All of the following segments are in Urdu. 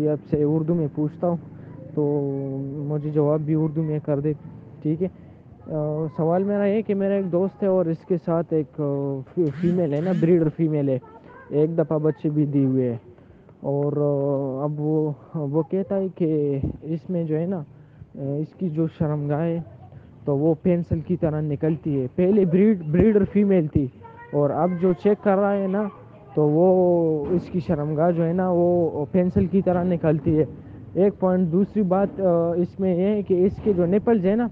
ابھی آپ سے اردو میں پوچھتا ہوں تو مجھے جواب بھی اردو میں کر دے، ٹھیک ہے؟ سوال میرا یہ کہ میرا ایک دوست ہے اور اس کے ساتھ ایک فیمیل ہے نا، بریڈر فیمیل ہے، ایک دفعہ بچے بھی دی ہوئے ہے، اور اب وہ کہتا ہے کہ اس میں جو ہے نا اس کی جو شرمگاہ ہے تو وہ پینسل کی طرح نکلتی ہے، پہلے بریڈر فیمیل تھی اور اب جو چیک کر رہا ہے نا تو وہ اس کی شرمگاہ جو ہے نا وہ پینسل کی طرح نکلتی ہے، ایک پوائنٹ۔ دوسری بات اس میں یہ ہے کہ اس کے جو نپلز ہیں نا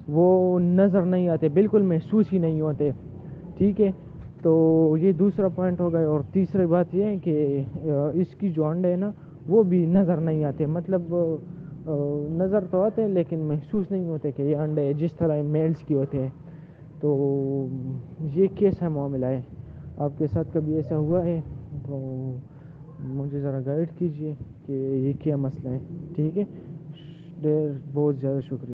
وہ نظر نہیں آتے، بالکل محسوس ہی نہیں ہوتے، ٹھیک ہے؟ تو یہ دوسرا پوائنٹ ہو گیا، اور تیسری بات یہ ہے کہ اس کی جو انڈے ہے نا وہ بھی نظر نہیں آتے، مطلب نظر تو آتے ہیں لیکن محسوس نہیں ہوتے کہ یہ انڈے جس طرح میلز کی ہوتے ہیں۔ تو یہ کیسا معاملہ ہے؟ آپ کے ساتھ کبھی ایسا ہوا ہے تو مجھے ذرا گائیڈ کیجئے کہ یہ کیا مسئلہ ہے، ٹھیک ہے؟ بہت زیادہ شکریہ۔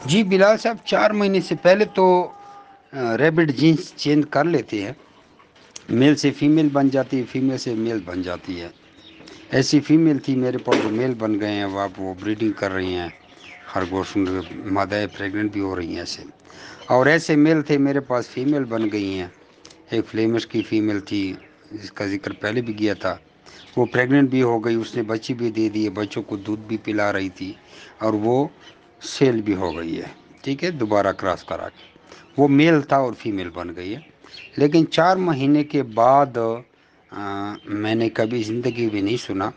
جی بلال صاحب، 4 مہینے سے پہلے تو ریبڈ جینس چینج کر لیتے ہیں، میل سے فیمیل بن جاتی ہے، فیمیل سے میل بن جاتی ہے۔ ایسی فیمیل تھی میرے پاس، وہ میل بن گئے ہیں، وہ بریڈنگ کر رہی ہیں، خرگوش مادہ پریگننٹ بھی ہو رہی ہیں ایسے، اور ایسے میل تھے میرے پاس، فیمیل بن گئی ہیں۔ ایک فلیمش کی فیمیل تھی جس کا ذکر پہلے بھی کیا تھا، وہ پریگننٹ بھی ہو گئی، اس نے بچی بھی دے دی، بچوں کو دودھ بھی پلا رہی تھی، اور وہ سیل بھی ہو گئی ہے، ٹھیک ہے، دوبارہ کراس کرا کے وہ میل تھا اور فیمیل بن گئی ہے۔ لیکن 4 مہینے کے بعد میں نے کبھی زندگی بھی نہیں سنا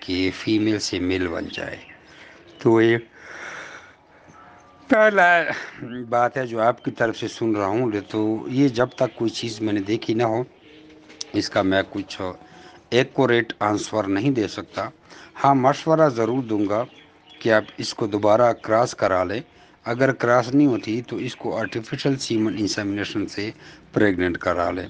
کہ فیمیل سے میل بن جائے، تو یہ پہلا بات ہے جو آپ کی طرف سے سن رہا ہوں، تو یہ جب تک کوئی چیز میں نے دیکھی نہ ہو اس کا میں کچھ ایکوریٹ آنسر نہیں دے سکتا۔ ہاں، مشورہ ضرور دوں گا کہ آپ اس کو دوبارہ کراس کرا لیں، اگر کراس نہیں ہوتی تو اس کو آرٹیفیشل سیمن انسیمینیشن سے پریگننٹ کرا لیں۔